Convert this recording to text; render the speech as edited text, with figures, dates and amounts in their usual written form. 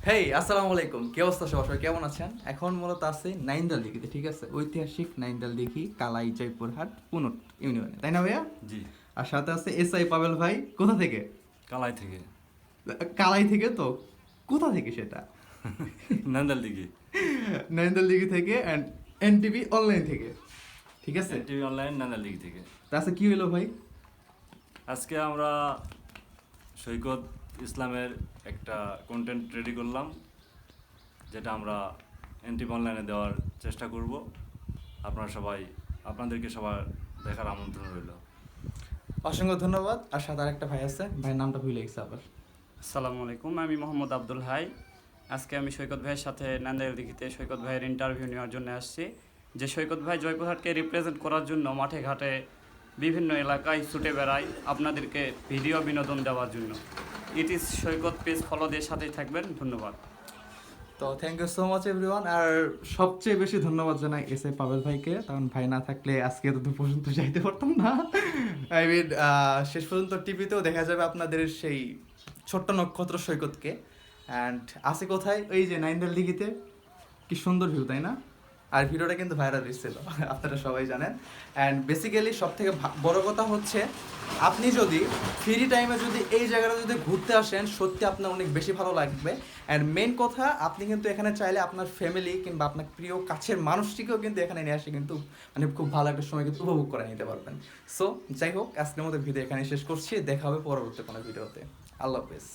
হেই, আসসালামু আলাইকুম। কি অবস্থা সবার? সবাই কেমন আছেন? এখন মূলত আছে নাইন্দাল দিঘিতে, ঠিক আছে? ঐতিহাসিক নাইন্দাল দিঘি, কালাই, জয়পুরহাট, পুনট ইউনিয়নে, তাই না ভাইয়া? জি। আর সাথে আছে এসআই পাবেল ভাই। কোথা থেকে? কালাই থেকে। কালাই থেকে তো? কোথা থেকে সেটা? নান্দাল দিঘি। নাইন্দাল দিঘি থেকে অ্যান্ড এনটিভি অনলাইন থেকে, ঠিক আছে? টিভি অনলাইন নান্দাল দিঘি থেকে। তা আচ্ছা, কি হলো ভাই? আজকে আমরা সৈকত ইসলামের একটা কন্টেন্ট রেডি করলাম, যেটা আমরা এনটিভি অনলাইনে দেওয়ার চেষ্টা করব। আপনাদেরকে সবার দেখার আমন্ত্রণ রইল। অসংখ্য ধন্যবাদ। আর সাথে আরেকটা ভাই আছে, ভাইয়ের নামটা ভুলে গেছে আবার। আসসালামু আলাইকুম, আমি মোহাম্মদ আব্দুল হাই। আজকে আমি সৈকত ভাইয়ের সাথে নান্দাইল দিঘিতে সৈকত ভাইয়ের ইন্টারভিউ নেওয়ার জন্য আসছি। যে সৈকত ভাই জয়পুরহাটকে রিপ্রেজেন্ট করার জন্য মাঠে ঘাটে বিভিন্ন এলাকায় ছুটে বেড়ায় আপনাদেরকে ভিডিও বিনোদন দেওয়ার জন্য। It is Saikat page follow দিয়ে সাথেই থাকবেন। ধন্যবাদ। তো thank you so much everyone. আর সবচেয়ে বেশি ধন্যবাদ জানাই এস এ পাবেল ভাইকে, কারণ ভাই না থাকলে আজকে এত দূর পর্যন্ত যাইতে পারতাম না। আই মিন, শেষ পর্যন্ত টিভিতেও দেখা যাবে আপনাদের সেই ছোট্ট নক্ষত্র সৈকতকে। অ্যান্ড আছে কোথায়? ওই যে নাইন্দাল দিঘিতে। কি সুন্দর ভিউ, তাই না? আর ভিডিওটা কিন্তু ভাইরাল এসেছিল, আপনারা সবাই জানেন। অ্যান্ড বেসিক্যালি সব থেকে বড় কথা হচ্ছে, আপনি যদি ফ্রি টাইমে যদি এই জায়গাটা যদি ঘুরতে আসেন, সত্যি আপনার অনেক বেশি ভালো লাগবে। অ্যান্ড মেন কথা, আপনি কিন্তু এখানে চাইলে আপনার ফ্যামিলি কিংবা আপনার প্রিয় কাছের মানুষটিকেও কিন্তু এখানে নিয়ে আসে কিন্তু মানে খুব ভালো একটা সময় কিন্তু উপভোগ করে নিতে পারবেন। সো যাই হোক, আজকের মতো ভিডিও এখানে শেষ করছি। দেখা হবে পরবর্তী কোনো ভিডিওতে। আল্লাহ হাফেজ।